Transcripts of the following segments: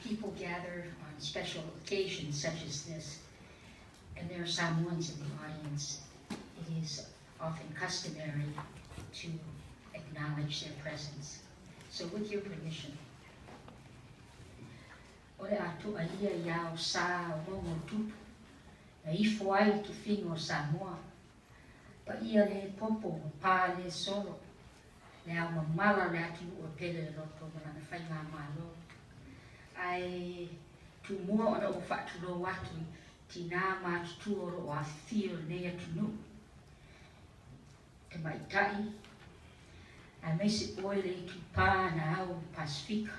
people gather on special occasions such as this, and there are Samoans in the audience, it is often customary to acknowledge their presence. So with your permission. Ore atu aia iau sa o mongo tupu, na ifo ai tu fingo Samoa, pa ia le popo pa le solo, le au mamala le atu o pele le roto mana whai ngā malo. Ai tu mua ona o whaaturo watu, ti nā mātutu oro o a whio nei atu nu. Te maitai, a mese oile i tu pā na au Pasifika.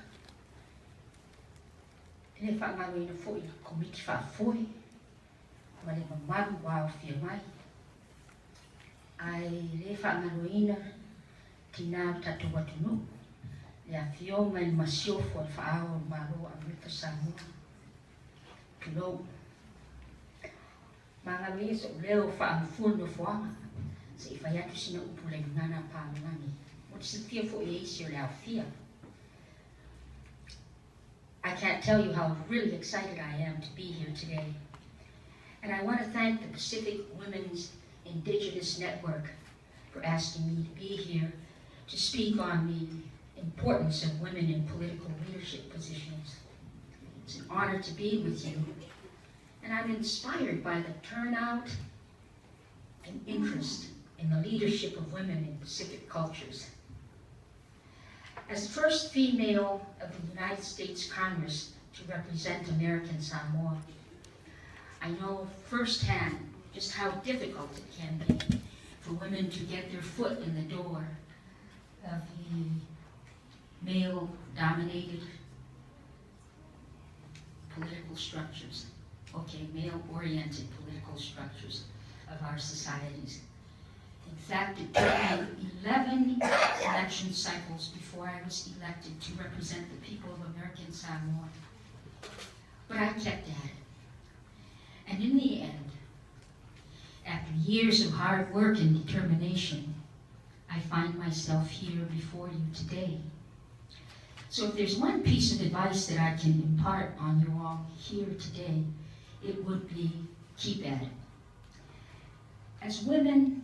Tene whaangaro ina fo i komiti whaafoe, ma le mamaru wao whia mai. Ai le whaangaro ina ti nā tato watu nu, le a whio mai masiofo al whaao o Maro Amerika Samoa. Tulou. Mangaro ia so leo whaangafua no whaanga, sa i whaiatu sina upu le ngana pāngani. Mo te sitia fo i eisi o le au whia. I can't tell you how really excited I am to be here today. And I want to thank the Pacific Women's Indigenous Network for asking me to be here to speak on the importance of women in political leadership positions. It's an honor to be with you, and I'm inspired by the turnout and interest in the leadership of women in Pacific cultures. As the first female of the United States Congress to represent American Samoa, I know firsthand just how difficult it can be for women to get their foot in the door of the male-dominated political structures, male-oriented political structures of our societies. In fact, it took me 11 election cycles before I was elected to represent the people of American Samoa. But I kept at it. And in the end, after years of hard work and determination, I find myself here before you today. So if there's one piece of advice that I can impart on you all here today, it would be keep at it. As women,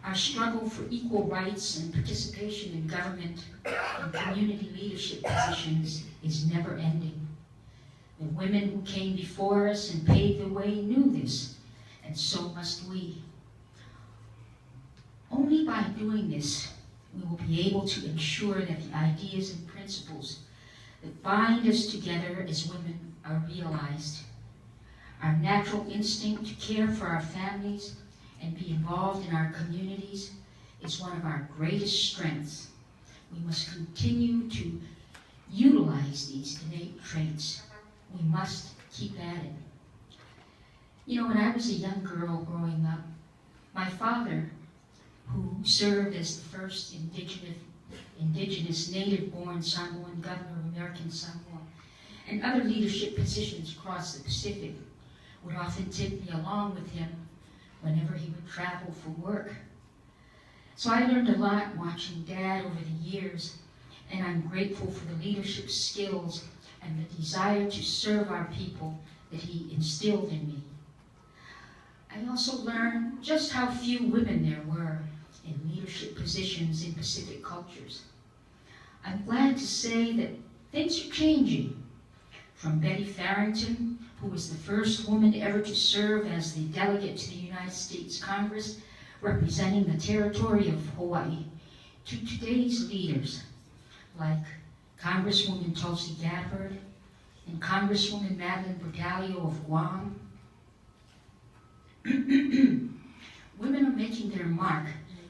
our struggle for equal rights and participation in government and community leadership positions is never ending. The women who came before us and paved the way knew this, and so must we. Only by doing this, we will be able to ensure that the ideas and principles that bind us together as women are realized. Our natural instinct to care for our families and be involved in our communities is one of our greatest strengths. We must continue to utilize these innate traits. We must keep at it. You know, when I was a young girl growing up, my father, who served as the first indigenous native-born Samoan governor of American Samoa, and other leadership positions across the Pacific, would often take me along with him whenever he would travel for work. So I learned a lot watching Dad over the years, and I'm grateful for the leadership skills and the desire to serve our people that he instilled in me. I also learned just how few women there were in leadership positions in Pacific cultures. I'm glad to say that things are changing. From Betty Farrington, who was the first woman ever to serve as the delegate to the United States Congress, representing the territory of Hawaii, to today's leaders, like Congresswoman Tulsi Gabbard and Congresswoman Madeline Bertalio of Guam. Women are making their mark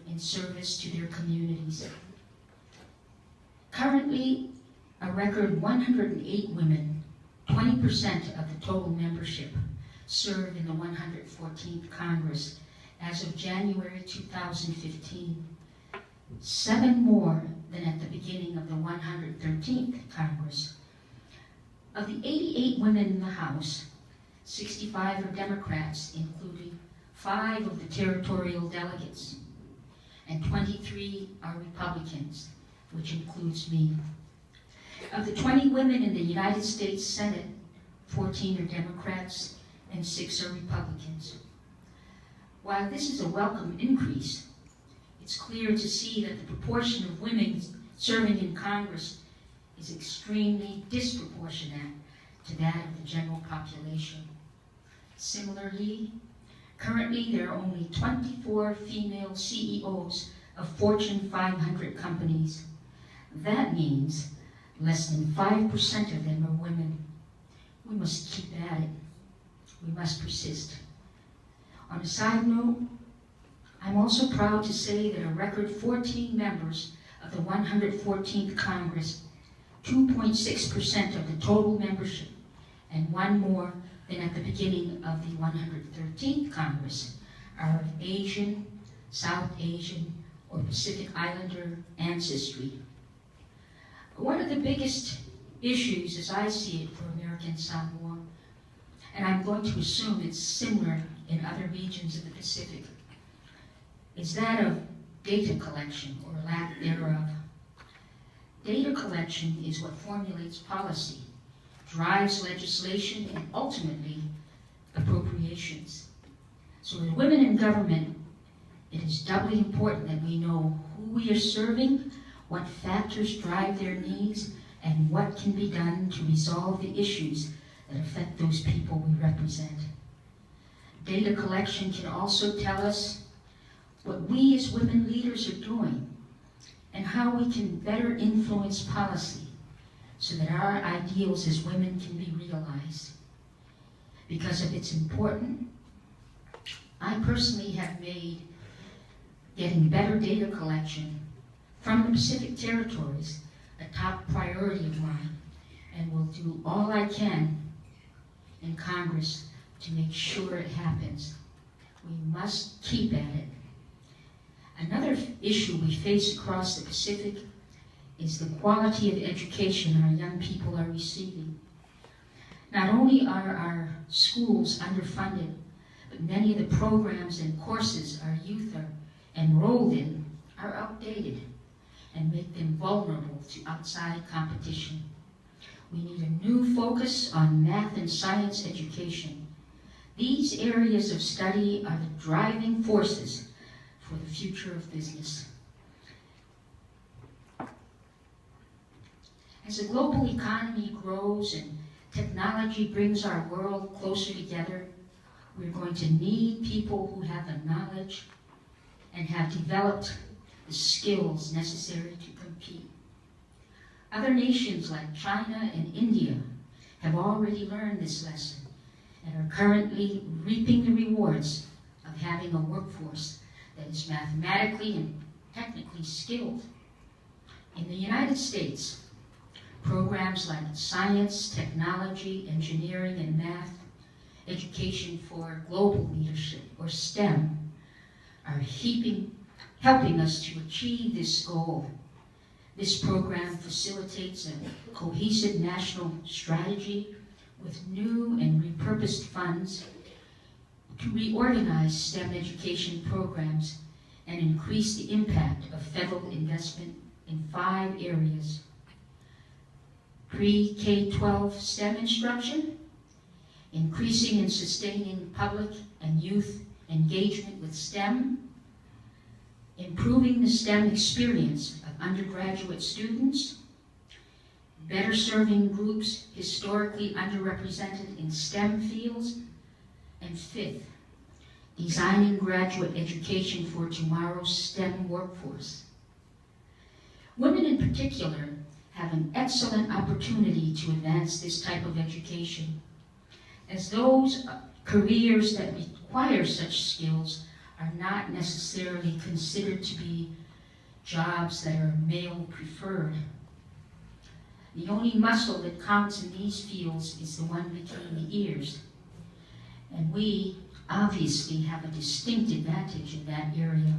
in service to their communities. Currently, a record 108 women, 20% of the total membership, serve in the 114th Congress as of January 2015, 7 more than at the beginning of the 113th Congress. Of the 88 women in the House, 65 are Democrats, including 5 of the territorial delegates, and 23 are Republicans, which includes me. Of the 20 women in the United States Senate, 14 are Democrats and 6 are Republicans. While this is a welcome increase, it's clear to see that the proportion of women serving in Congress is extremely disproportionate to that of the general population. Similarly, currently there are only 24 female CEOs of Fortune 500 companies. That means less than 5% of them are women. We must keep at it. We must persist. On a side note, I'm also proud to say that a record 14 members of the 114th Congress, 2.6% of the total membership, and one more than at the beginning of the 113th Congress, are of Asian, South Asian, or Pacific Islander ancestry. One of the biggest issues, as I see it, for American Samoa, and I'm going to assume it's similar in other regions of the Pacific, is that of data collection or lack thereof. Data collection is what formulates policy, drives legislation, and ultimately appropriations. So as women in government, it is doubly important that we know who we are serving, what factors drive their needs, and what can be done to resolve the issues that affect those people we represent. Data collection can also tell us what we as women leaders are doing and how we can better influence policy so that our ideals as women can be realized. Because of its importance, I personally have made getting better data collection from the Pacific Territories a top priority of mine, and will do all I can in Congress to make sure it happens. We must keep at it. Another issue we face across the Pacific is the quality of education our young people are receiving. Not only are our schools underfunded, but many of the programs and courses our youth are enrolled in are outdated and make them vulnerable to outside competition. We need a new focus on math and science education. These areas of study are the driving forces for the future of business. As the global economy grows and technology brings our world closer together, we're going to need people who have the knowledge and have developed the skills necessary to compete. Other nations like China and India have already learned this lesson and are currently reaping the rewards of having a workforce that is mathematically and technically skilled. In the United States, programs like science, technology, engineering, and math, education for global leadership, or STEM, are helping us to achieve this goal. This program facilitates a cohesive national strategy with new and repurposed funds to reorganize STEM education programs and increase the impact of federal investment in 5 areas: pre-K-12 STEM instruction, increasing and sustaining public and youth engagement with STEM, improving the STEM experience of undergraduate students, better serving groups historically underrepresented in STEM fields, and 5th, designing graduate education for tomorrow's STEM workforce. Women in particular have an excellent opportunity to advance this type of education, as those careers that require such skills are not necessarily considered to be jobs that are male preferred. The only muscle that counts in these fields is the one between the ears, and we obviously have a distinct advantage in that area.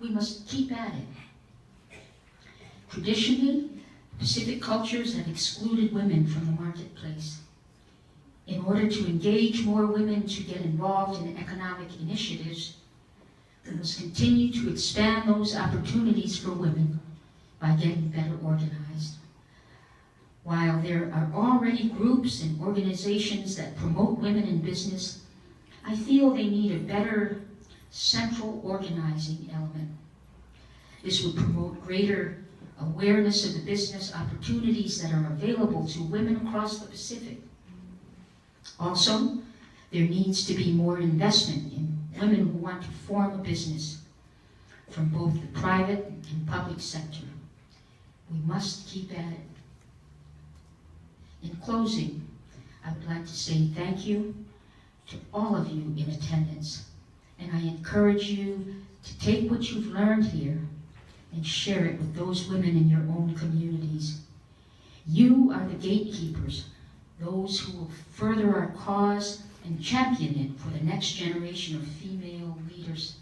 We must keep at it. Traditionally, Pacific cultures have excluded women from the marketplace. In order to engage more women to get involved in economic initiatives, we must continue to expand those opportunities for women by getting better organized. While there are already groups and organizations that promote women in business, I feel they need a better central organizing element. This would promote greater awareness of the business opportunities that are available to women across the Pacific. Also, there needs to be more investment in women who want to form a business from both the private and public sector. We must keep at it. In closing, I would like to say thank you to all of you in attendance, and I encourage you to take what you've learned here and share it with those women in your own communities. You are the gatekeepers, those who will further our cause and champion it for the next generation of female leaders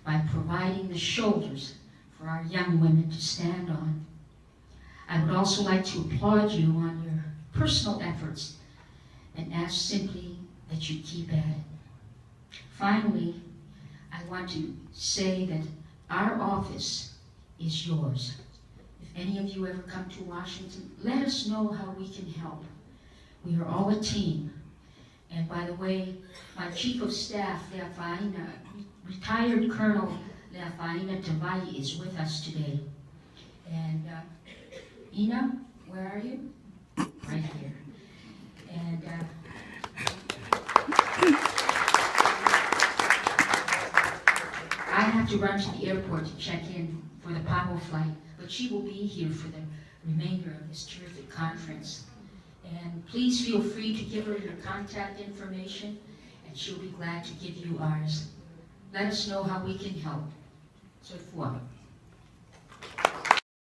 by providing the shoulders for our young women to stand on. I would also like to applaud you on your personal efforts and ask simply that you keep at it. Finally, I want to say that our office is yours. If any of you ever come to Washington, let us know how we can help. We are all a team. And by the way, my Chief of Staff, retired Colonel Leafaina Tavai is with us today. And Ina, where are you? Right here. And I have to run to the airport to check in for the PACWIN flight, but she will be here for the remainder of this terrific conference. And please feel free to give her your contact information, and she'll be glad to give you ours. Let us know how we can help. So,